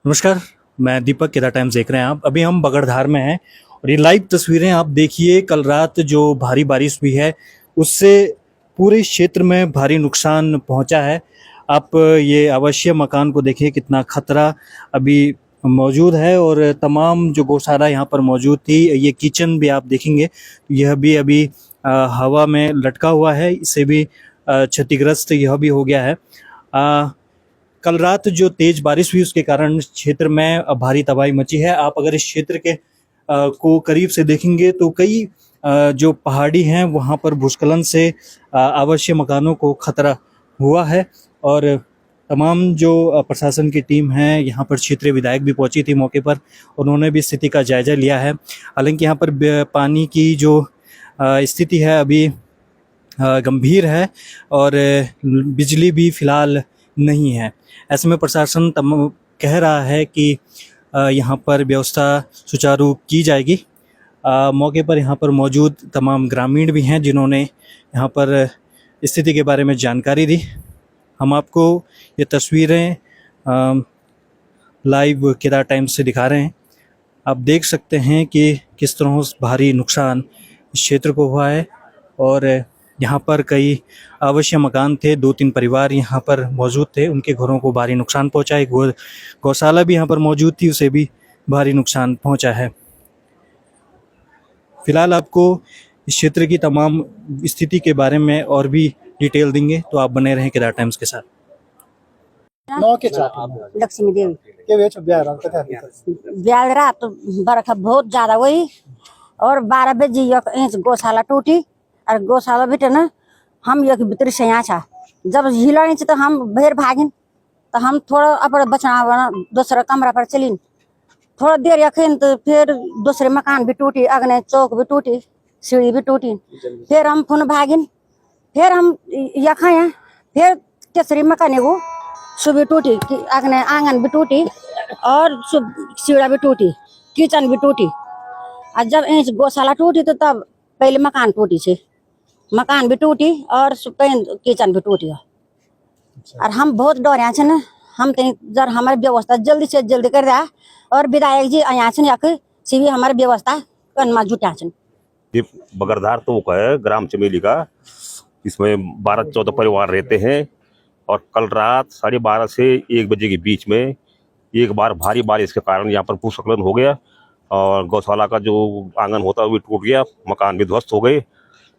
नमस्कार, मैं दीपक, केदार टाइम्स देख रहे हैं आप। अभी हम बगड़धार में हैं और ये लाइव तस्वीरें आप देखिए। कल रात जो भारी बारिश हुई है उससे पूरे क्षेत्र में भारी नुकसान पहुंचा है। आप ये आवासीय मकान को देखिए, कितना खतरा अभी मौजूद है और तमाम जो गौशाला यहाँ पर मौजूद थी, ये किचन भी आप देखेंगे, यह भी अभी हवा में लटका हुआ है, इससे भी क्षतिग्रस्त यह भी हो गया है। कल रात जो तेज बारिश हुई उसके कारण क्षेत्र में भारी तबाही मची है। आप अगर इस क्षेत्र के को करीब से देखेंगे तो कई जो पहाड़ी हैं वहाँ पर भूस्खलन से आवासीय मकानों को खतरा हुआ है और तमाम जो प्रशासन की टीम है, यहाँ पर क्षेत्रीय विधायक भी पहुंची थी मौके पर, उन्होंने भी स्थिति का जायजा लिया है। हालांकि यहाँ पर पानी की जो स्थिति है अभी गंभीर है और बिजली भी फिलहाल नहीं है। ऐसे में प्रशासन कह रहा है कि यहाँ पर व्यवस्था सुचारू की जाएगी। मौके पर यहाँ पर मौजूद तमाम ग्रामीण भी हैं जिन्होंने यहाँ पर स्थिति के बारे में जानकारी दी। हम आपको ये तस्वीरें लाइव केदार टाइम्स से दिखा रहे हैं। आप देख सकते हैं कि किस तरह भारी नुकसान इस क्षेत्र को हुआ है और यहाँ पर कई आवासीय मकान थे, 2-3 परिवार यहाँ पर मौजूद थे, उनके घरों को भारी नुकसान पहुँचा है। गौशाला भी यहाँ पर मौजूद थी, उसे भी भारी नुकसान पहुँचा है। फिलहाल आपको इस क्षेत्र की तमाम स्थिति के बारे में और भी डिटेल देंगे, तो आप बने रहें केदार टाइम्स के साथ। लक्ष्मी देवी ब्याज रहा तो बरखा बहुत ज्यादा हुई और 12 बजे इंच गौशाला टूटी और गौशाला बेटे ना हम एक भीतर से यहाँ छा जब हिला नहीं तो हम बाहर भागिन तो हम थोड़ा अपना बचना दूसरा कमरा पर चलिन। थोड़ा देर यखिन तो फिर दूसरे मकान भी टूटी, अगने चौक भी टूटी, सीढ़ी भी टूटी। फिर हम पुनः भागिन, फिर हम यहाँ हैं, फिर तीसरी मकान वो सुबह टूटी, अगने आंगन भी टूटी और सीढ़ा भी टूटी, किचन भी टूटी। और जब इंच गौशाला टूटी तो तब पहले मकान टूटी छे, मकान भी टूटी और किचन भी टूटी। और हम बहुत डर छे ना, हम जर हमारी व्यवस्था जल्दी से जल्दी कर दिया और विधायक जी आया छे भी हमारी व्यवस्था करना जुटा छे। ये बगड़धार तो है ग्राम चमेली का, इसमें 12-14 परिवार रहते हैं और कल रात 12:30 से 1 बजे के बीच में एक बार भारी बारिश के कारण यहाँ पर भूस्खलन हो गया और गौशाला का जो आंगन होता है वो भी टूट गया, मकान भी ध्वस्त हो गए,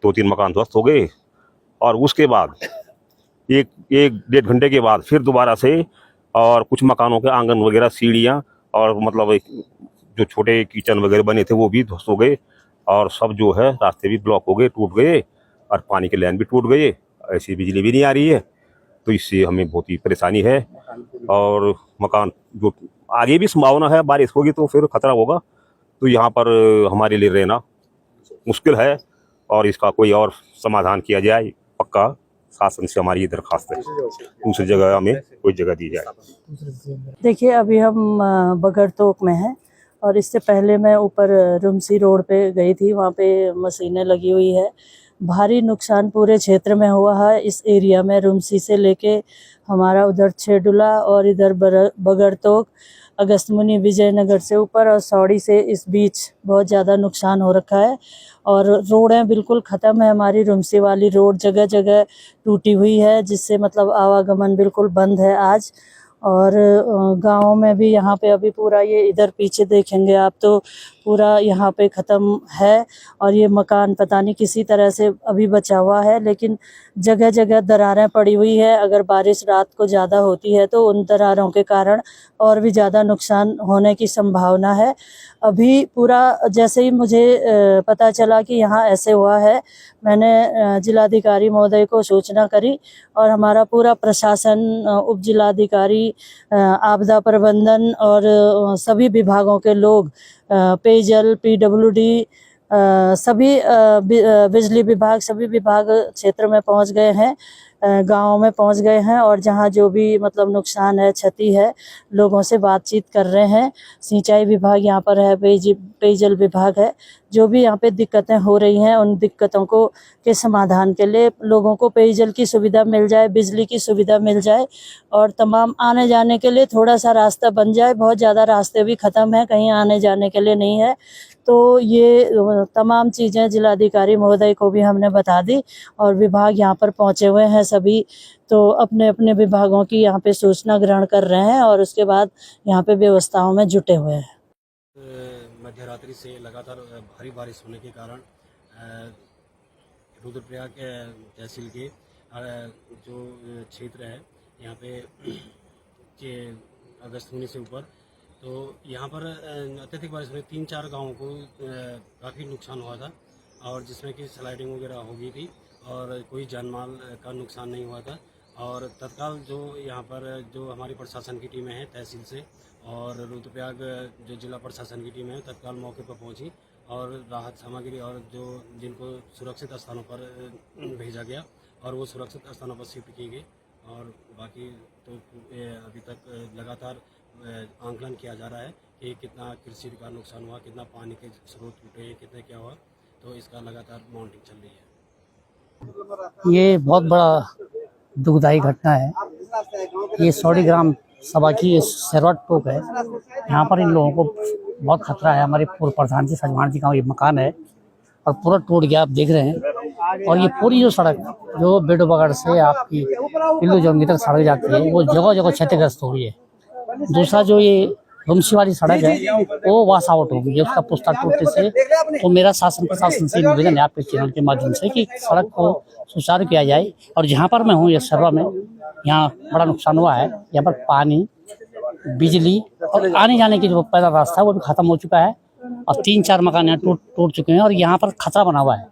2-3 मकान ध्वस्त हो गए। और उसके बाद एक 1-1.5 घंटे के बाद फिर दोबारा से और कुछ मकानों के आंगन वगैरह, सीढ़ियाँ और मतलब जो छोटे किचन वगैरह बने थे वो भी ध्वस्त हो गए और सब जो है रास्ते भी ब्लॉक हो गए, टूट गए और पानी के लाइन भी टूट गए। ऐसी बिजली भी नहीं आ रही है, तो इससे हमें बहुत ही परेशानी है और मकान जो आगे भी संभावना है बारिश होगी तो फिर खतरा होगा, तो यहाँ पर हमारे लिए रहना मुश्किल है और इसका कोई और समाधान किया जाए। पक्का शासन से हमारी दरखास्त है, दूसरी जगह हमें कोई जगह दी जाए। देखिए, अभी हम बगड़तोक में हैं और इससे पहले मैं ऊपर रुमसी रोड पे गई थी, वहाँ पे मशीनें लगी हुई है। भारी नुकसान पूरे क्षेत्र में हुआ है। इस एरिया में रुमसी से लेके हमारा उधर छेडुला और इधर बगड़तोक, अगस्तमुनि, विजयनगर से ऊपर और सौड़ी से इस बीच बहुत ज़्यादा नुकसान हो रखा है और रोडें बिल्कुल ख़त्म है। हमारी रुमसी वाली रोड जगह जगह टूटी हुई है, जिससे मतलब आवागमन बिल्कुल बंद है आज। और गाँव में भी यहाँ पे अभी पूरा ये इधर पीछे देखेंगे आप तो पूरा यहाँ पे ख़त्म है और ये मकान पता नहीं किसी तरह से अभी बचा हुआ है, लेकिन जगह जगह दरारें पड़ी हुई है। अगर बारिश रात को ज़्यादा होती है तो उन दरारों के कारण और भी ज़्यादा नुकसान होने की संभावना है। अभी पूरा जैसे ही मुझे पता चला कि यहाँ ऐसे हुआ है, मैंने जिलाधिकारी महोदय को सूचना करी और हमारा पूरा प्रशासन, उप जिलाधिकारी, आपदा प्रबंधन और सभी विभागों के लोग, पेयजल, पीडब्ल्यूडी, सभी बिजली विभाग, सभी विभाग क्षेत्र में पहुंच गए हैं, गाँव में पहुंच गए हैं और जहां जो भी मतलब नुकसान है, क्षति है, लोगों से बातचीत कर रहे हैं। सिंचाई विभाग यहाँ पर है, पेयजल विभाग है, जो भी यहाँ पे दिक्कतें हो रही हैं उन दिक्कतों को के समाधान के लिए लोगों को पेयजल की सुविधा मिल जाए, बिजली की सुविधा मिल जाए और तमाम आने जाने के लिए थोड़ा सा रास्ता बन जाए। बहुत ज़्यादा रास्ते भी ख़त्म हैं, कहीं आने जाने के लिए नहीं है। तो ये तमाम चीज़ें जिलाधिकारी महोदय को भी हमने बता दी और विभाग यहाँ पर पहुँचे हुए हैं सभी, तो अपने अपने विभागों की यहाँ पे सूचना ग्रहण कर रहे हैं और उसके बाद यहाँ पे व्यवस्थाओं में जुटे हुए हैं। मध्यरात्रि से लगातार भारी बारिश होने के कारण रुद्रप्रयाग तहसील के जो क्षेत्र है यहाँ पे अगस्तमुनि से ऊपर, तो यहाँ पर अत्यधिक बारिश में 3-4 गांवों को काफ़ी नुकसान हुआ था और जिसमें कि स्लाइडिंग वगैरह हो गई थी और कोई जानमाल का नुकसान नहीं हुआ था। और तत्काल जो यहाँ पर जो हमारी प्रशासन की टीमें हैं तहसील से और रुद्रप्रयाग जो जिला प्रशासन की टीम है तत्काल मौके पर पहुंची और राहत सामग्री और जो जिनको सुरक्षित स्थानों पर भेजा गया और वो सुरक्षित स्थानों पर शिफ्ट की गई। और बाकी तो अभी तक लगातार आंकलन किया जा रहा है कि कितना कृषि का नुकसान हुआ, कितना पानी के स्रोत टूटे हैं, कितने क्या हुआ, तो इसका लगातार मॉनिटरिंग चल रही है। ये बहुत बड़ा दुखदायी घटना है। ये सौड़ी ग्राम सभा की सरवट टोक है। यहाँ पर इन लोगों को बहुत खतरा है। हमारे पूर्व प्रधान जी सजमान जी का ये मकान है और पूरा टूट गया, आप देख रहे हैं। और ये पूरी जो सड़क जो बेडो बगड़ से आपकी पिल्लू जंगी तक सड़क जाती है वो जगह जगह क्षतिग्रस्त हो गई है। दूसरा जो ये रुमसी वाली सड़क है वो वॉश आउट हो गई है, उसका पुस्ता टूटने से। तो मेरा शासन प्रशासन से निवेदन है आपके चैनल के माध्यम से कि सड़क को सुचारू किया जाए। और जहाँ पर मैं हूँ ये सर्वा में, यहाँ बड़ा नुकसान हुआ है। यहाँ पर पानी, बिजली और आने जाने की जो पैदल रास्ता है वो भी खत्म हो चुका है और 3-4 मकान यहाँ टूट चुके हैं और यहाँ पर खतरा बना हुआ है।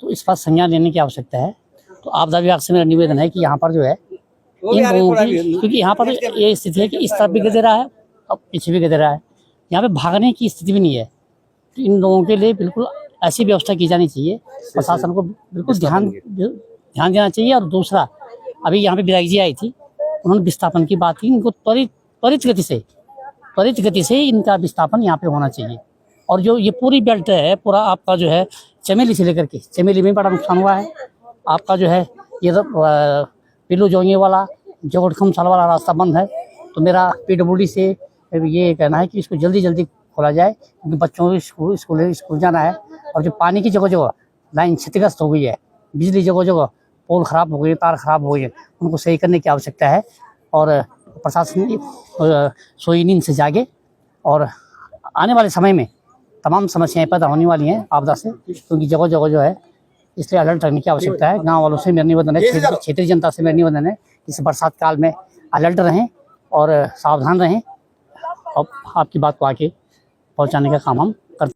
तो इस पर संज्ञान लेने की आवश्यकता है। तो आपदा विभाग से मेरा निवेदन है कि यहाँ पर जो है इन लोगों की, क्योंकि यहाँ पर ये स्थिति है कि इस तरफ भी गिर रहा है और पीछे भी गिर रहा है, यहाँ पे भागने की स्थिति भी नहीं है। तो इन लोगों के लिए बिल्कुल ऐसी व्यवस्था की जानी चाहिए। प्रशासन को बिल्कुल ध्यान देना चाहिए। और दूसरा, अभी यहाँ पे विधायक जी आई थी, उन्होंने विस्थापन की बात की। इनको त्वरित गति से इनका विस्थापन यहाँ पे होना चाहिए। और जो ये पूरी बेल्ट है, पूरा आपका जो है चमेली से लेकर के, चमेली में बड़ा नुकसान हुआ है। आपका जो है ये पिल्लू जोंगे वाला जोगटखम साल वाला रास्ता बंद है। तो मेरा PWD से ये कहना है कि इसको जल्दी खोला जाए, क्योंकि बच्चों को स्कूल जाना है। और जो पानी की जगह लाइन क्षतिग्रस्त हो गई है, बिजली जगह पोल खराब हो गई, तार खराब हो गई है, उनको सही करने की आवश्यकता है। और प्रशासन सोई नींद से जागे और आने वाले समय में तमाम समस्याएं पैदा होने वाली हैं आपदा से, क्योंकि जगह जो है, इसलिए अलर्ट रहने की आवश्यकता है। गांव वालों से मेरा निवेदन है, क्षेत्रीय जनता से मेरा निवेदन है, इस बरसात काल में अलर्ट रहें और सावधान रहें और आपकी बात को आगे पहुंचाने का काम हम करते हैं।